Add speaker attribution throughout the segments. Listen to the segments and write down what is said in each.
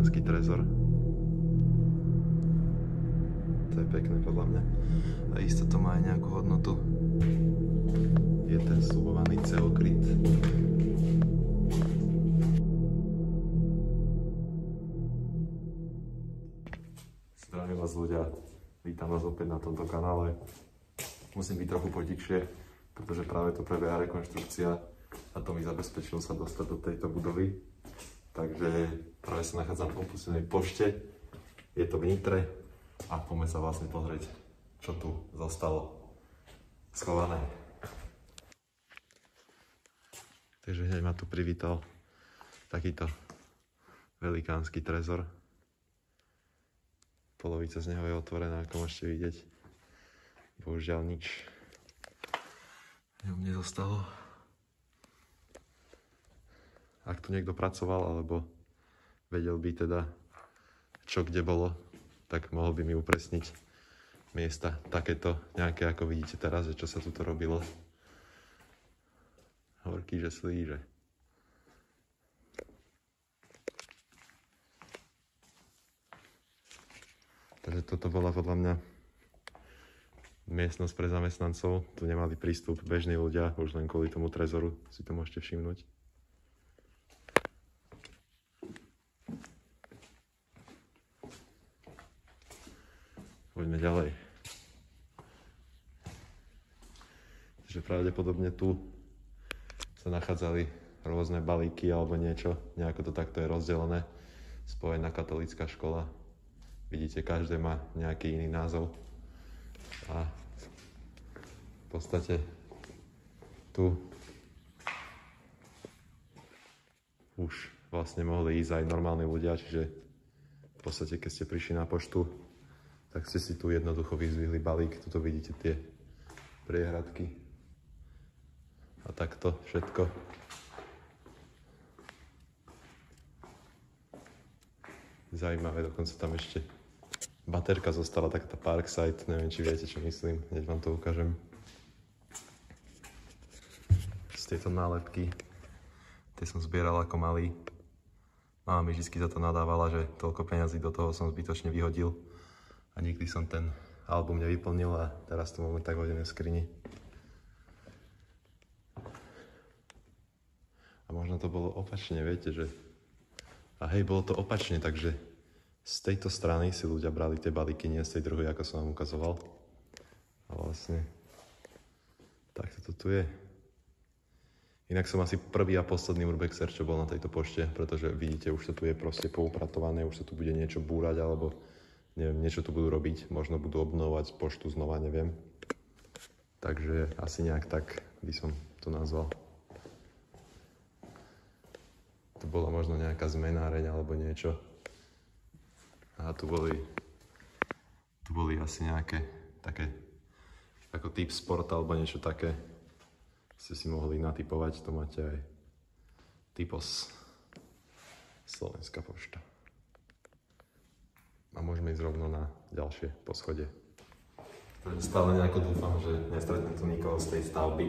Speaker 1: velikánsky trezor. To je pekné podľa mňa. A isto to má aj nejakú hodnotu. Je ten sľubovaný ceokryt. Zdravím vás ľudia, vítam vás opäť na tomto kanále. Musím byť trochu potichšie, pretože práve tu prebieha rekonštrukcia a to mi zabezpečilo sa dostať do tejto budovy. Takže práve sa nachádzam v opustenej pošte, je to v Nitre a poďme sa vlastne pozrieť, čo tu zostalo schované. Takže hneď ma tu privítal takýto velikánsky trezor. Polovica z neho je otvorená, ako môžete vidieť. Bohužiaľ nič v ňom nezostalo. Ak tu niekto pracoval, alebo vedel by teda, čo kde bolo, tak mohol by mi upresniť miesta takéto, nejaké ako vidíte teraz, že čo sa tu robilo. Horký, že slíže. Takže toto bola podľa mňa miestnosť pre zamestnancov. Tu nemali prístup bežní ľudia, už len kvôli tomu trezoru si to môžete všimnúť. Poďme ďalej. Takže pravdepodobne tu sa nachádzali rôzne balíky alebo niečo. Nejako to takto je rozdelené. Spojená katolícka škola. Vidíte, každé má nejaký iný názov. A v podstate tu už vlastne mohli ísť aj normálni ľudia, čiže v podstate keď ste prišli na poštu, tak ste si tu jednoducho vyzdvihli balík. Tuto vidíte tie priehradky. A takto všetko. Zaujímavé, dokonca tam ešte baterka zostala, taká tá Parkside, neviem, či viete, čo myslím, hneď vám to ukážem. Z tieto nálepky, tie som zbieral ako malý. Mama mi vždy za to nadávala, že toľko peňazí do toho som zbytočne vyhodil a nikdy som ten album nevyplnil a teraz to máme tak hodené v skrini. A možno to bolo opačne, viete, že... A hej, bolo to opačne, takže z tejto strany si ľudia brali tie balíky, nie z tej druhej, ako som vám ukazoval. A vlastne... takto to tu je. Inak som asi prvý a posledný urbexer, čo bol na tejto pošte, pretože vidíte, už to tu je proste poupratované, už sa tu bude niečo búrať, alebo neviem, niečo tu budú robiť, možno budú obnovovať poštu znova, neviem. Takže asi nejak tak by som to nazval. Tu bola možno nejaká zmenáreň alebo niečo. A tu boli asi nejaké také, ako typ sport alebo niečo také. Ste si mohli natypovať, to máte aj typos Slovenská pošta. A môžeme ísť rovno na ďalšie poschodie. Takže stále nejako dúfam, že nestretnem tu nikoho z tej stavby,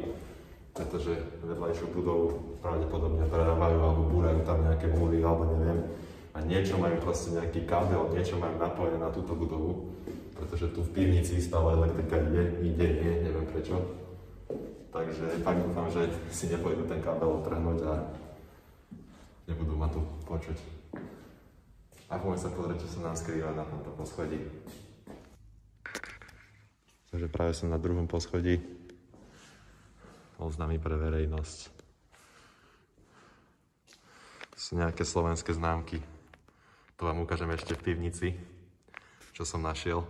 Speaker 1: pretože vedľajšiu budovu pravdepodobne prerábajú alebo búrajú tam nejaké múry alebo neviem. A niečo majú proste nejaký kábel, niečo majú napojené na túto budovu, pretože tu v pivnici stále elektrika ide, neviem prečo. Takže fakt dúfam, že si nepôjdu ten kábel odtrhnúť a nebudú ma tu počuť. A poďme sa pozrieť, čo sa nám skrýva na tomto poschodí. Takže práve som na druhom poschodí. Oznámy pre verejnosť. To sú nejaké slovenské známky. To vám ukážem ešte v pivnici, čo som našiel.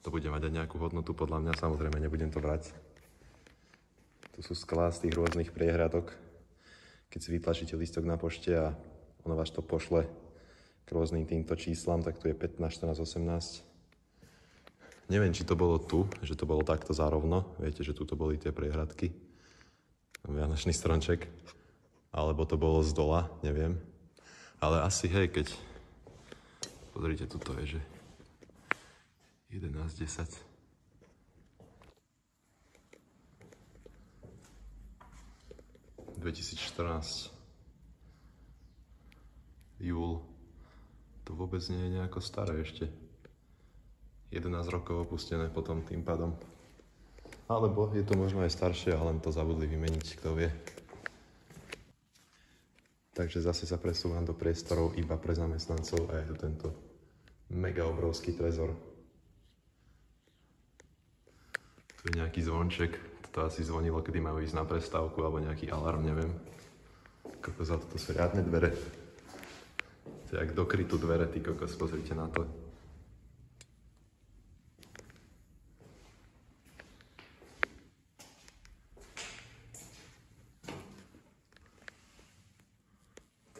Speaker 1: To bude mať aj nejakú hodnotu, podľa mňa, samozrejme nebudem to brať. Tu sú sklá z tých rôznych priehradok. Keď si vytlačíte listok na pošte a ono vás to pošle k rôznym týmto číslam, tak tu je 15, 14, 18. Neviem, či to bolo tu, že to bolo takto zárovno. Viete, že tuto boli tie priehradky. Vianočný stromček. Alebo to bolo z dola, neviem. Ale asi, hej, keď... Pozrite, tuto je, že... 11, 10. ...2014. Júl. To vôbec nie je nejako staré ešte. 11 rokov opustené potom tým pádom. Alebo je to možno aj staršie a len to zabudli vymeniť, kto vie. Takže zase sa presúvam do priestorov iba pre zamestnancov a je tu tento mega obrovský trezor. Tu je nejaký zvonček, to asi zvonilo, kedy majú ísť na prestávku alebo nejaký alarm, neviem. Kokos, toto sú riadne dvere. To je jak do krytu dvere, ty kokos, pozrite na to.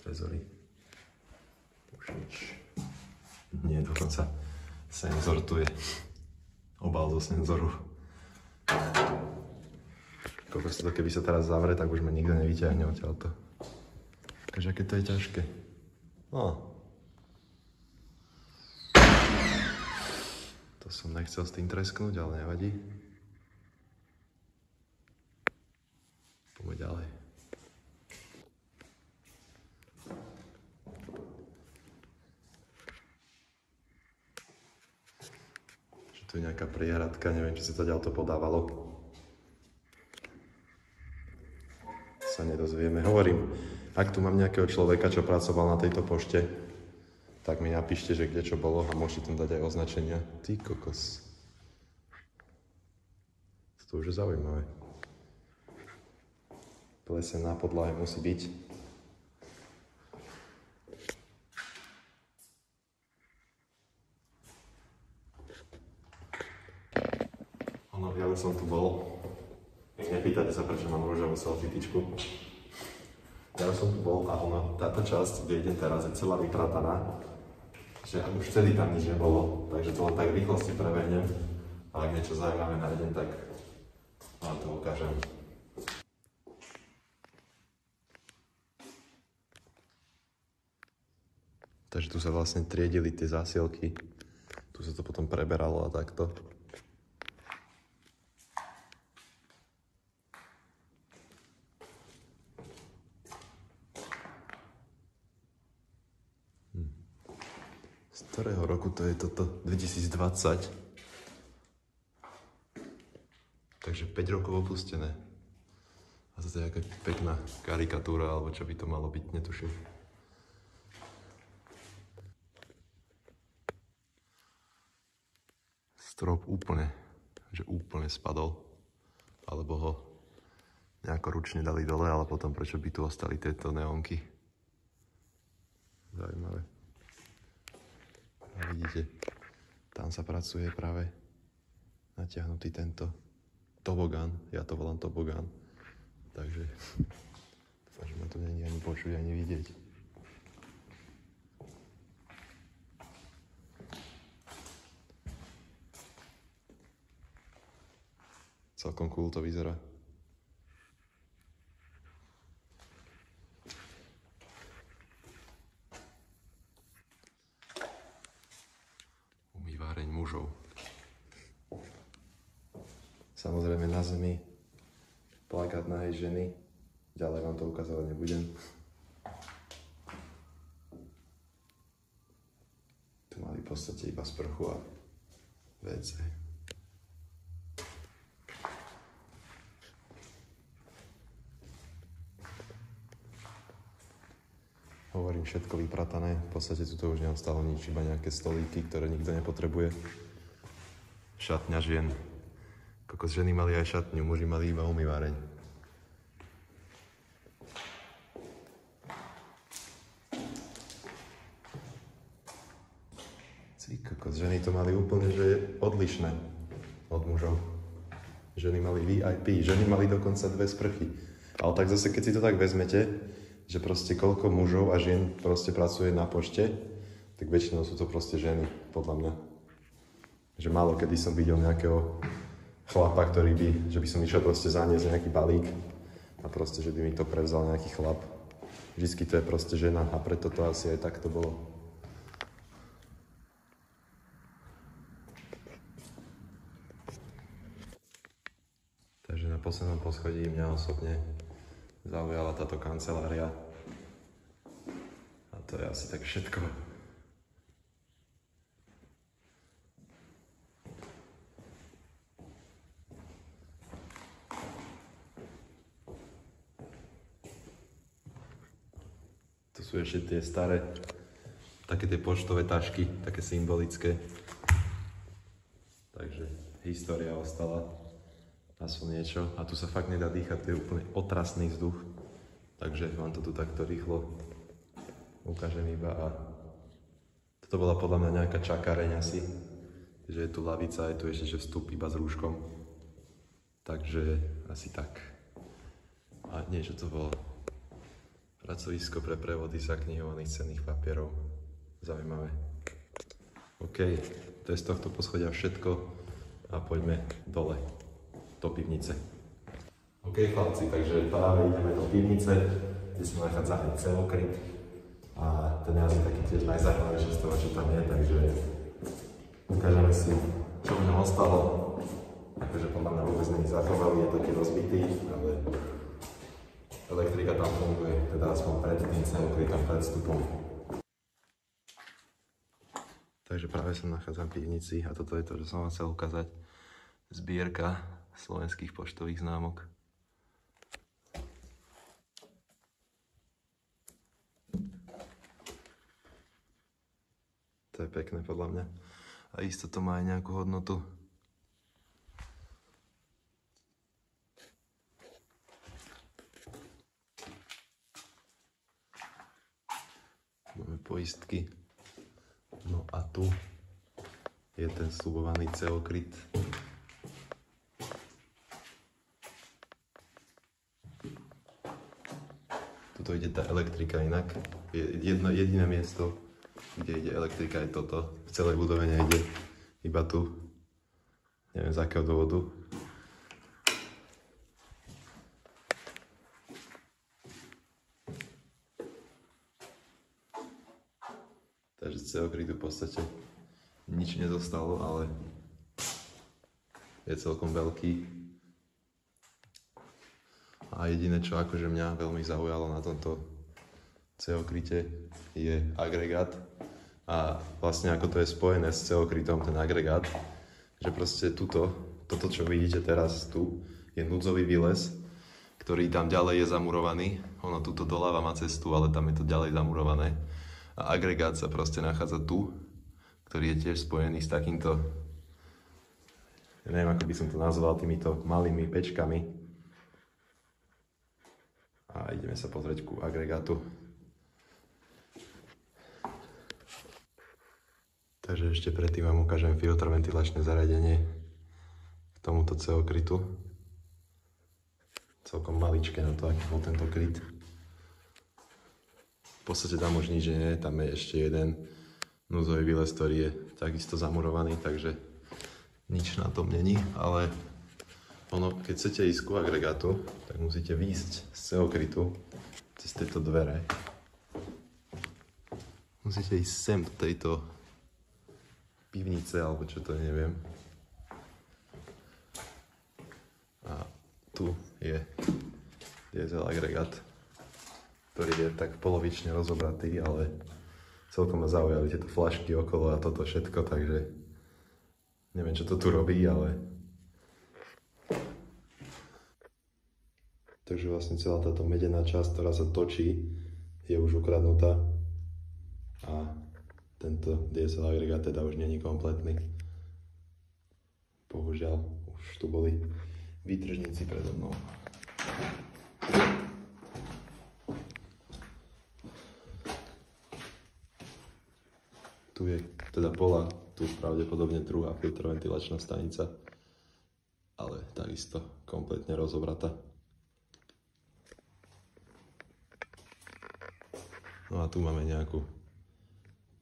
Speaker 1: Trezory. Už nič. Nie, dokonca senzor tu je. Obal zo senzoru. Kokos, to keby sa teraz zavre, tak už ma nikto nevyťahne odtiaľto. Takže aké to je ťažké. No. To som nechcel s tým tresknúť, ale nevadí. Poďme ďalej. Tu je nejaká priehradka, neviem, či sa to ďalto podávalo. Sa nedozvieme. Hovorím, ak tu mám nejakého človeka, čo pracoval na tejto pošte, tak mi napíšte, že kde čo bolo a môžete tam dať aj označenia. Ty kokos. To už je zaujímavé. Pleseň na podlahe musí byť. Ono, ja už som tu bol. Nepýtajte sa, prečo mám rúžovú selfie-tyčku. Ja už som tu bol a ono, táto časť, kde idem teraz, je celá vyprataná. Že už vtedy tam nič nebolo, takže to len tak v rýchlosti prebehnem. Ale ak niečo zaujímavé nájdem, tak vám to ukážem. Takže tu sa vlastne triedili tie zásielky. Tu sa to potom preberalo a takto. Z ktorého roku to je toto? 2020. Takže 5 rokov opustené. A toto je aká pekná karikatúra, alebo čo by to malo byť, netuším. Strop úplne spadol. Alebo ho nejako ručne dali dole, ale potom prečo by tu ostali tieto neónky. Zaujímavé. A vidíte, tam sa pracuje práve natiahnutý tento tobogán. Ja to volám tobogán. Takže dúfam, že ma to není ani počuť, ani vidieť. Celkom cool to vyzerá. Umýváreň mužov. Samozrejme na zemi plakát nahej ženy. Ďalej vám to ukázať nebudem. Tu mali v podstate iba sprchu a WC. Hovorím, všetko vypratané. V podstate tu už neostalo nič, iba nejaké stolíky, ktoré nikto nepotrebuje. Šatňa žien. Kokos, ženy mali aj šatňu, muži mali iba umýváreň. Kokos, ženy to mali úplne, že je odlišné od mužov. Ženy mali VIP, ženy mali dokonca 2 sprchy. Ale tak zase, keď si to tak vezmete, že proste koľko mužov a žien proste pracuje na pošte, tak väčšinou sú to proste ženy, podľa mňa. Že málo kedy som videl nejakého chlapa, ktorý že by som išiel proste zaniesť nejaký balík a proste, že by mi to prevzal nejaký chlap. Vždycky to je proste žena a preto to asi aj tak to bolo. Takže na poslednom poschodí mňa osobne zaujala táto kancelária. A to je asi tak všetko. Tu sú ešte tie staré, také tie poštové tašky, také symbolické. Takže história ostala, aspoň niečo. A tu sa fakt nedá dýchať, to je úplne otrasný vzduch. Takže vám to tu takto rýchlo ukážem iba. A toto bola podľa mňa nejaká čakáreň asi. Že je tu lavica, je tu ešte že vstup iba s rúškom. Takže asi tak. A niečo to bolo. Pracovisko pre prevody zaknihovaných cenných papierov. Zaujímavé. OK, to je z tohto poschodia všetko a poďme dole, do pivnice. OK chlapci, takže práve ideme do pivnice, kde sa nachádza aj celokryt. A ten je asi taký tiež najzaujímavejšie z toho, čo tam je, takže ukážeme si, čo v ňom ostalo. Takže podľa mňa vôbec není zachovali, je taký rozbitý, ale elektrika tam funguje, teda aspoň pred tým celokrytom, pred vstupom. Takže práve sa nachádzam v pivnici a toto je to, čo som vám chcel ukázať. Zbierka slovenských poštových známok. To je pekné podľa mňa. A isto to má aj nejakú hodnotu. Máme poistky. No a tu je ten sľubovaný celokryt. Tuto ide tá elektrika inak. Jediné miesto, kde ide elektrika, je toto. V celej budove nejde. Iba tu. Neviem z akého dôvodu. Takže z celokrytu v podstate nič nezostalo, ale je celkom veľký. A jediné, čo akože mňa veľmi zaujalo na tomto celokryte, je agregát. A vlastne ako to je spojené s celokrytom, ten agregát, že proste toto, čo vidíte teraz tu, je núdzový výlez, ktorý tam ďalej je zamurovaný. Ono tuto doľava má cestu, ale tam je to ďalej zamurované. A agregát sa proste nachádza tu, ktorý je tiež spojený s takýmto, ja neviem, ako by som to nazval, týmito malými pečkami. A ideme sa pozrieť ku agregátu. Takže ešte predtým vám ukážem filtroventilačné zariadenie k tomuto celokrytu. Celkom maličké na to, aký bol tento kryt. V podstate tam už nič nie je, tam je ešte jeden núdzový výlez, ktorý je takisto zamurovaný, takže nič na tom není, ale ono, keď chcete ísť ku agregátu, tak musíte výjsť z celokrytu cez tieto dvere. Musíte ísť sem do tejto pivnice, alebo čo to je, neviem. A tu je diesel agregát, ktorý je tak polovične rozobratý, ale celkom ma zaujali tieto flašky okolo a toto všetko, takže neviem, čo to tu robí, ale takže vlastne celá táto medená časť, ktorá sa točí, je už ukradnutá a tento diesel agregát teda už nie je kompletný. Bohužiaľ, už tu boli výtržníci predo mnou. Tu je, teda bola tu pravdepodobne druhá filtroventilačná stanica, ale takisto kompletne rozobratá. No a tu máme nejakú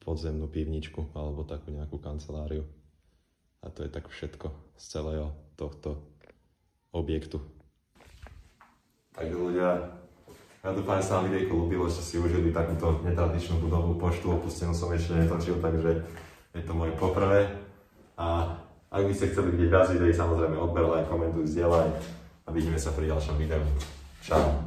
Speaker 1: podzemnú pivničku alebo takú nejakú kanceláriu. A to je tak všetko z celého tohto objektu. Takže ľudia, ja dúfam, že sa vám videjko ľúbilo, že si užili takúto netradičnú budovu poštu, opustenú som ešte netočil, takže je to moje poprvé. A ak by ste chceli vidieť viac videí, samozrejme odber, like, komentuj, zdieľaj a vidíme sa pri ďalšom videu. Čau.